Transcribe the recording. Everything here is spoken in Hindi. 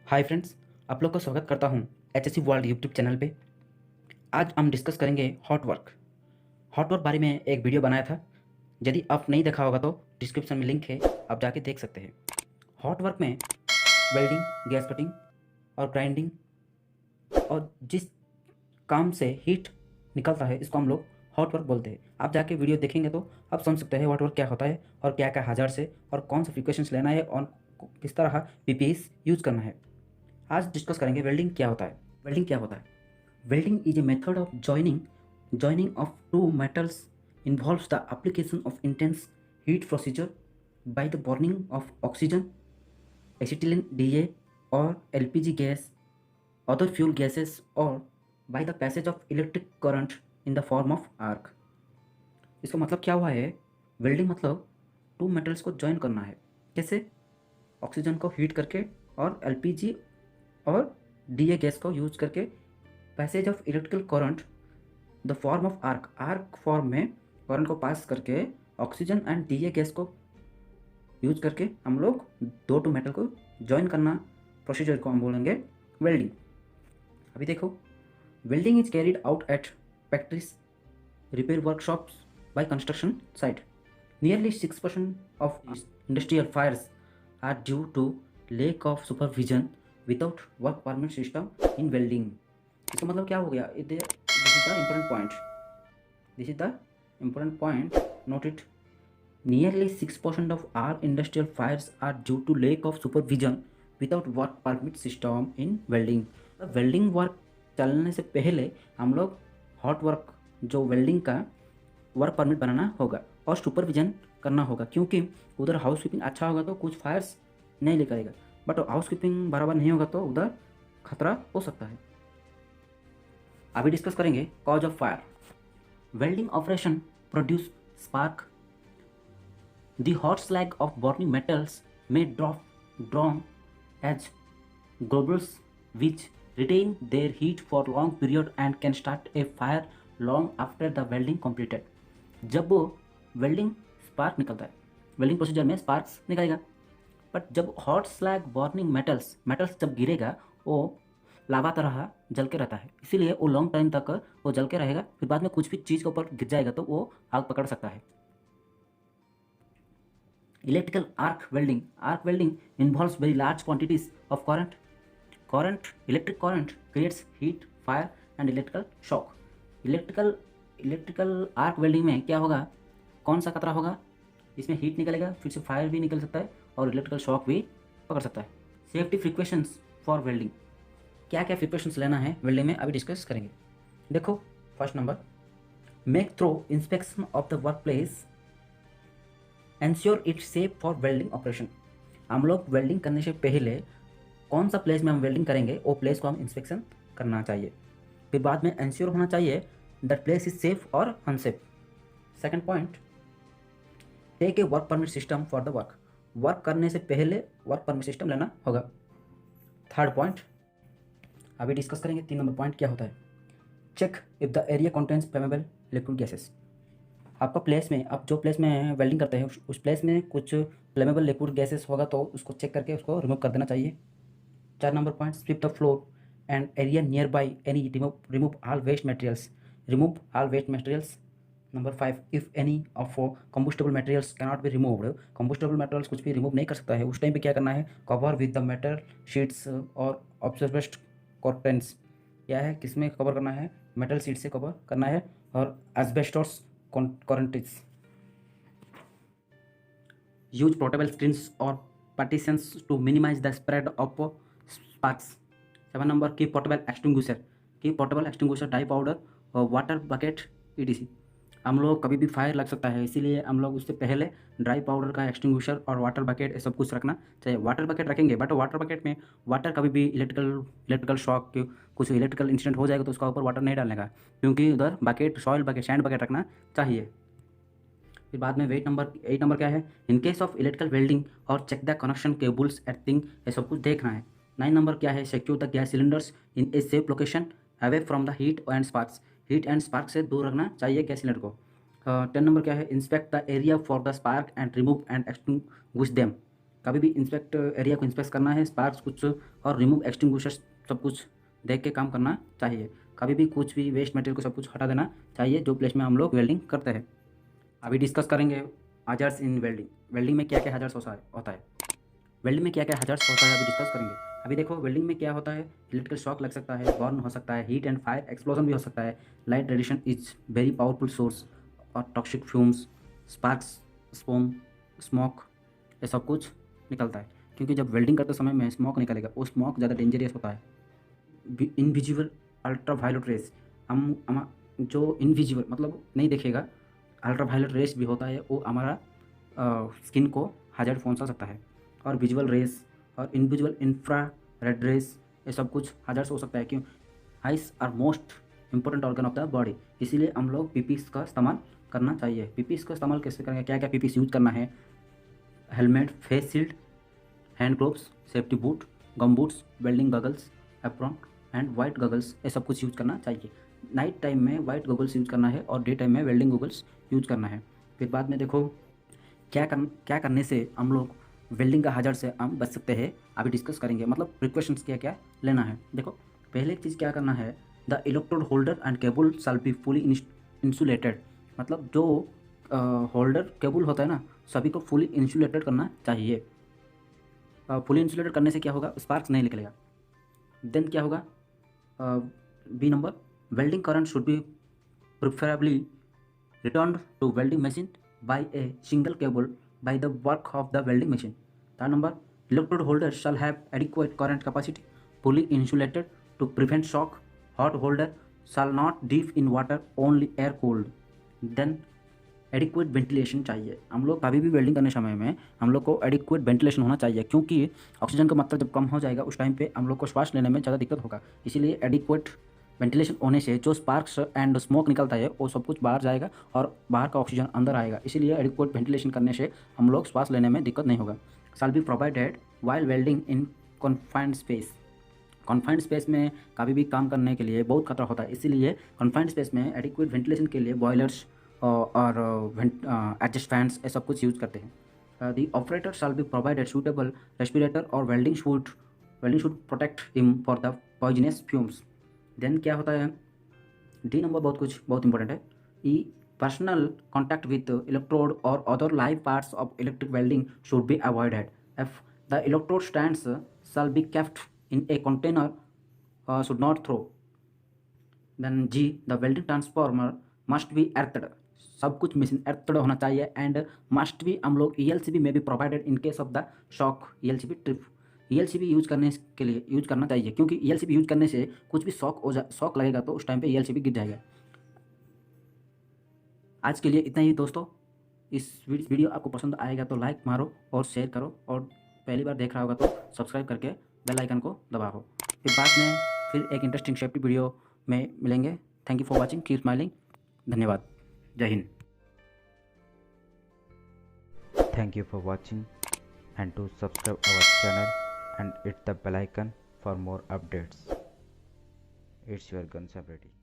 हाय फ्रेंड्स, आप लोग का स्वागत करता हूं HSC वर्ल्ड यूट्यूब चैनल पे। आज हम डिस्कस करेंगे हॉट वर्क। हॉट वर्क बारे में एक वीडियो बनाया था। यदि आप नहीं देखा होगा तो डिस्क्रिप्शन में लिंक है, आप जाके देख सकते हैं। हॉट वर्क में वेल्डिंग, गैस कटिंग और ग्राइंडिंग और जिस काम से हीट निकलता है इसको हम लोग हॉट वर्क बोलते हैं। आप जाके वीडियो देखेंगे तो आप समझ सकते हैं हॉट वर्क क्या होता है और क्या क्या हजार्ड्स है और कौन सा प्रिकॉशंस लेना है और किस तरह पीपीईस यूज़ करना है। आज डिस्कस करेंगे वेल्डिंग क्या होता है। वेल्डिंग क्या होता है? Welding is a method of joining of two metals involves the application of intense heat procedure by the burning of oxygen, acetylene DA or LPG gas, other fuel gases or by the passage of electric current in the form of arc। इसका मतलब क्या हुआ है? वेल्डिंग मतलब टू मेटल्स को जॉइन करना है। कैसे? ऑक्सीजन को हीट करके और एलपीजी और डीए गैस को यूज करके passage of electrical current the form of arc. Arc form में करंट को पास करके ऑक्सीजन एंड डीए गैस को यूज करके हम लोग दो टू मेटल को जॉइन करना प्रोसीजर को हम बोलेंगे वेल्डिंग। अभी देखो, welding is carried out at factories, repair workshops, by construction site. Nearly 6% of industrial fires are due to lack of supervision without work permit system in welding। इसका मतलब क्या हो गया? This is the important point, this is the important point, note it. Nearly 6% of our industrial fires are due to lack of supervision without work permit system in welding. Welding work चलने से पहले हम लोग हॉट वर्क जो वेल्डिंग का वर्क परमिट बनाना होगा और सुपरविजन करना होगा, क्योंकि उधर हाउस कीपिंग अच्छा होगा तो कुछ फायर्स नहीं लेकर आएगा, बट हाउस कीपिंग बराबर नहीं होगा तो उधर खतरा हो सकता है। अभी डिस्कस करेंगे cause of fire. Welding operation produce spark. The hot slag of burning metals में drawn as globules which retain their heat for long period and can start a fire long after the welding completed। जब वो वेल्डिंग स्पार्क निकलता है, वेल्डिंग प्रोसीजर में स्पार्क्स निकलेगा, बट जब हॉट स्लैग बर्निंग मेटल्स जब गिरेगा वो लावा तरह जल के रहता है, इसीलिए वो लॉन्ग टाइम तक वो जल के रहेगा। फिर बाद में कुछ भी चीज़ के ऊपर गिर जाएगा तो वो आग पकड़ सकता है। Electrical arc welding involves very large quantities of current. Electric current creates heat, fire and electrical shock. Electrical arc welding में क्या होगा? कौन सा खतरा होगा? इसमें हीट निकलेगा, फिर से फायर भी निकल सकता है और इलेक्ट्रिकल शॉक भी पकड़ सकता है। सेफ्टी प्रिकॉशंस फॉर वेल्डिंग, क्या क्या प्रिकॉशंस लेना है वेल्डिंग में अभी डिस्कस करेंगे। देखो, first number, make thorough inspection of the work place, ensure it safe for welding operation. हम लोग वेल्डिंग करने से पहले कौन सा प्लेस में हम वेल्डिंग करेंगे वो प्लेस को हम इंस्पेक्शन करना चाहिए। फिर बाद में एंश्योर होना चाहिए दैट प्लेस इज सेफ और unsafe. Second point, take a work permit system for the work करने से पहले वर्क परमिट सिस्टम लेना होगा। थर्ड पॉइंट अभी डिस्कस करेंगे। 3 नंबर पॉइंट क्या होता है? Check if the area contains flammable liquid gases. आपका प्लेस में, आप जो प्लेस में वेल्डिंग करते हैं उस प्लेस में कुछ फ्लेमेबल लिक्विड गैसेस होगा तो उसको चेक करके उसको रिमूव कर देना चाहिए। 4 number point, sweep the floor and area near by any, remove all waste materials. Number 5, if any of combustible materials cannot be removed. Combustible materials कुछ भी रिमूव नहीं कर सकता है, उस टाइम पे क्या करना है? Cover with the metal sheets और ऑब्जर्वेस्ट कॉर्टेंस। क्या है, किस में कवर करना है? मेटल शीट से कवर करना है और asbestos curtains. Use portable screens और partitions to minimize the spread of sparks. 7 number, की पोर्टेबल एक्सटिंग्विशर, डाई पाउडर और वाटर बकेट ETC। हम लोग कभी भी फायर लग सकता है, इसीलिए हम लोग उससे पहले ड्राई पाउडर का एक्सटिंग्विशर और वाटर बकेट ये सब कुछ रखना चाहिए। वाटर बकेट रखेंगे, बट वाटर बकेट में वाटर कभी भी इलेक्ट्रिकल शॉक कुछ इलेक्ट्रिकल इंसिडेंट हो जाएगा तो उसका ऊपर वाटर नहीं डालने का, क्योंकि उधर bucket, soil bucket, sand bucket रखना चाहिए। फिर बाद में 8 नंबर क्या है? In case of electrical welding और चेक द कनेक्शन केबल्स एर्थिंग, ये सब कुछ देखना है। 9 नंबर क्या है? Secure the gas cylinders in a safe location away from the heat and sparks. Heat and spark से दूर रखना चाहिए गैस सिलेंडर को। 10 नंबर क्या है? Inspect the area for the spark and remove and extinguish them. कभी भी इंस्पेक्ट एरिया को इंस्पेक्ट करना है, स्पार्क्स कुछ और रिमूव एक्सटिंग्विशर्स सब कुछ देख के काम करना चाहिए। कभी भी कुछ भी वेस्ट मटेरियल को सब कुछ हटा देना चाहिए जो प्लेस में हम लोग वेल्डिंग करते हैं। अभी डिस्कस करेंगे हजार्ड्स इन वेल्डिंग। वेल्डिंग में क्या क्या हजार्ड्स होता है वेल्डिंग में क्या क्या हजार्ड्स होता है अभी डिस्कस करेंगे। अभी देखो वेल्डिंग में क्या होता है, इलेक्ट्रिकल शॉक लग सकता है, बर्न हो सकता है, हीट एंड फायर एक्सप्लोजन भी हो सकता है, light radiation is very powerful source और टॉक्सिक फ्यूम्स, स्पार्क्स, स्मोक, ये सब कुछ निकलता है। क्योंकि जब वेल्डिंग करते समय में स्मोक निकलेगा, वो स्मोक ज़्यादा डेंजरियस होता है। इनविजिबल अल्ट्रा वायलेट रेस, हम जो इनविजिबल मतलब नहीं देखेगा, अल्ट्रा वायलेट रेस भी होता है, वो हमारा स्किन को हार्ट पहुंचा सकता है। और विजुअल रेस और इनविजुअल इंफ्रा रेड रेस, ये सब कुछ हार्ट हो सकता है। क्यों? Eyes are most important organ of the body, इसीलिए हम लोग पीपीस का इस्तेमाल करना चाहिए। पीपीस का इस्तेमाल कैसे करेंगे, क्या क्या पीपीस यूज करना है? Helmet, face shield, hand gloves, safety boot, gum boots, welding goggles, apron and white goggles, ये सब कुछ यूज करना चाहिए। नाइट टाइम में वाइट गगल्स यूज करना है और डे टाइम में वेल्डिंग गगल्स यूज करना है। फिर बाद में देखो क्या करने से हम लोग वेल्डिंग का हजार्ड से हम बच सकते हैं, अभी डिस्कस करेंगे। मतलब प्रिकॉशंस क्या क्या लेना है। देखो पहले चीज़ क्या करना है, the electrode holder and cable shall be fully insulated. मतलब जो होल्डर केबल होता है ना, सभी को फुली इंसुलेटेड करना चाहिए। फुली इंसुलेटेड करने से क्या होगा, स्पार्क्स नहीं निकलेगा। देन क्या होगा, B number, welding current should be preferably returned to welding machine by a single cable by the work of the welding machine. Third number, electrode holder shall have adequate current capacity, fully insulated to prevent shock. Hot holder shall not dip in water, only air cooled. Then adequate ventilation चाहिए। हम लोग कभी भी वेल्डिंग करने समय में हम लोग को एडिक्वेट वेंटिलेशन होना चाहिए, क्योंकि ऑक्सीजन का मात्रा जब कम हो जाएगा उस टाइम पे हम लोग को श्वास लेने में ज़्यादा दिक्कत होगा। इसीलिए एडिक्वेट वेंटिलेशन होने से जो स्पार्क्स एंड स्मोक निकलता है वो सब कुछ बाहर जाएगा और बाहर का ऑक्सीजन अंदर आएगा। इसीलिए एडिक्वेट वेंटिलेशन करने से हम लोग श्वास लेने में दिक्कत नहीं होगा। शैल be provided while welding in confined space. Confined space में कभी भी काम करने के लिए बहुत खतरा होता है, इसीलिए कॉन्फाइंड स्पेस में एडिक्वेट वेंटिलेशन के लिए बॉयलर्स और एडजस्ट फैंस ये सब कुछ यूज करते हैं। The operator shall be provided suitable respirator और welding should protect him for the poisonous fumes. Then क्या होता है, डी नंबर बहुत इंपॉर्टेंट है। E personal contact with electrode और other live parts of electric welding should be avoided. F the electrode stands shall be kept in a container, should not throw. Then G, the welding transformer must be earthed. सब कुछ मशीन एर्थड होना चाहिए एंड मस्ट भी हम लोग ELCB में भी provided in case of the shock, ELCB trip. ELCB use करना चाहिए, क्योंकि ELCB यूज करने से कुछ भी शॉक लगेगा तो उस टाइम पे ELCB गिर जाएगा। आज के लिए इतना ही दोस्तों। इस वीडियो आपको पसंद आएगा तो लाइक मारो और शेयर करो, और पहली बार देख रहा होगा तो सब्सक्राइब करके बेल आइकन को दबाओ। फिर बाद में फिर एक इंटरेस्टिंग सेफ्टी वीडियो में मिलेंगे। Thank you for watching, keep smiling. धन्यवाद, जय Hind. Thank you for watching, and to subscribe our channel and hit the bell icon for more updates. It's your Gun Ready.